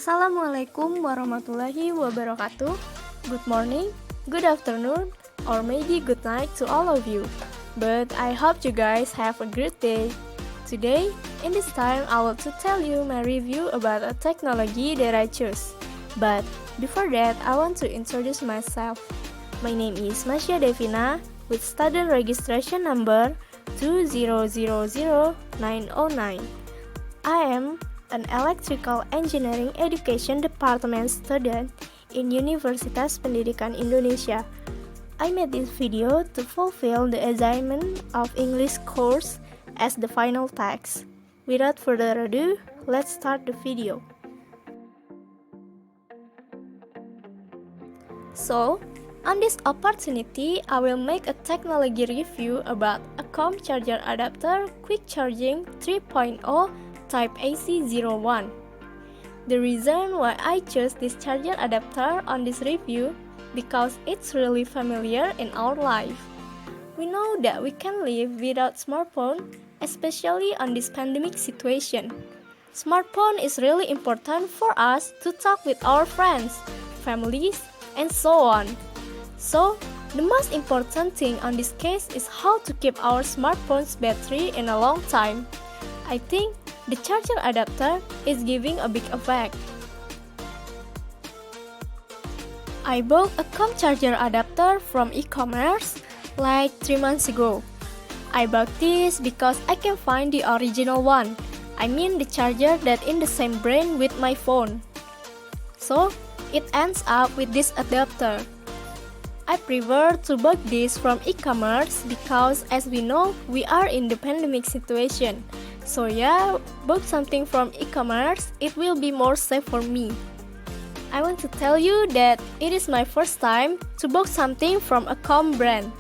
Assalamualaikum warahmatullahi wabarakatuh. Good morning, good afternoon, or maybe good night to all of you. But I hope you guys have a great day. Today, in this time, I want to tell you my review about a technology that I chose. But before that, I want to introduce myself. My name is Masya Devina with student registration number 2000909. I am an electrical engineering education department student in Universitas Pendidikan Indonesia. I made this video to fulfill the assignment of English course as the final task. Without further ado, let's start the video. So, on this opportunity, I will make a technology review about Acome charger adapter quick charging 3.0 Type AC01. The reason why I chose this charger adapter on this review because it's really familiar in our life. We know that we can live without smartphone, especially on this pandemic situation. Smartphone is really important for us to talk with our friends, families, and so on. So, the most important thing on this case is how to keep our smartphone's battery in a long time. I think the charger adapter is giving a big effect. I bought a Acome charger adapter from e-commerce like 3 months ago. I bought this because I can find the original one. I mean the charger that in the same brand with my phone. So, it ends up with this adapter. I prefer to buy this from e-commerce because as we know, we are in the pandemic situation. So yeah, book something from e-commerce, it will be more safe for me. I want to tell you that it is my first time to book something from a Acome brand.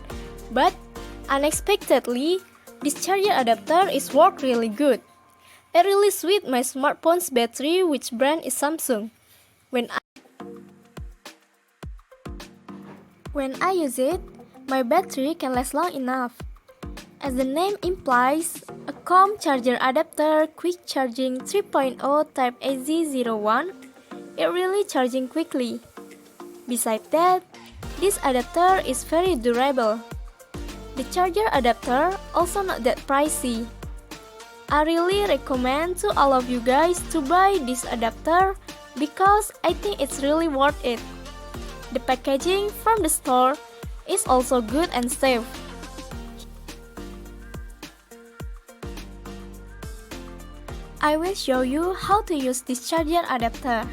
But unexpectedly, this charger adapter is work really good. It really suits my smartphone's battery, which brand is Samsung. When I use it, my battery can last long enough. As the name implies, Acome charger adapter quick charging 3.0 Type AC01, it really charging quickly. Besides that, this adapter is very durable. The charger adapter also not that pricey. I really recommend to all of you guys to buy this adapter because I think it's really worth it. The packaging from the store is also good and safe. I will show you how to use this charger adapter.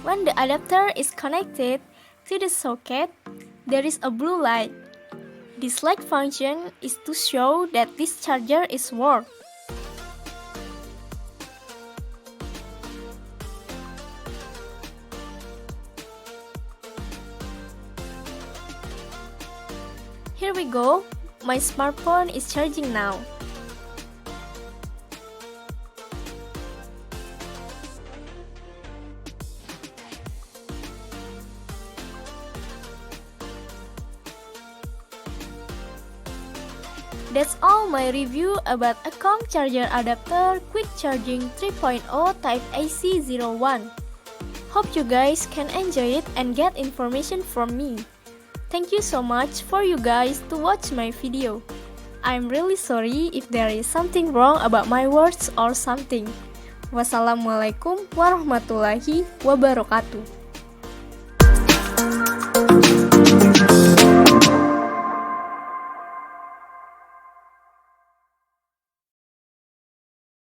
When the adapter is connected to the socket, there is a blue light. This light function is to show that this charger is work. Here we go, my smartphone is charging now. That's all my review about Acome charger adapter quick charging 3.0 Type AC01. Hope you guys can enjoy it and get information from me. Thank you so much for you guys to watch my video. I'm really sorry if there is something wrong about my words or something. Wassalamualaikum warahmatullahi wabarakatuh.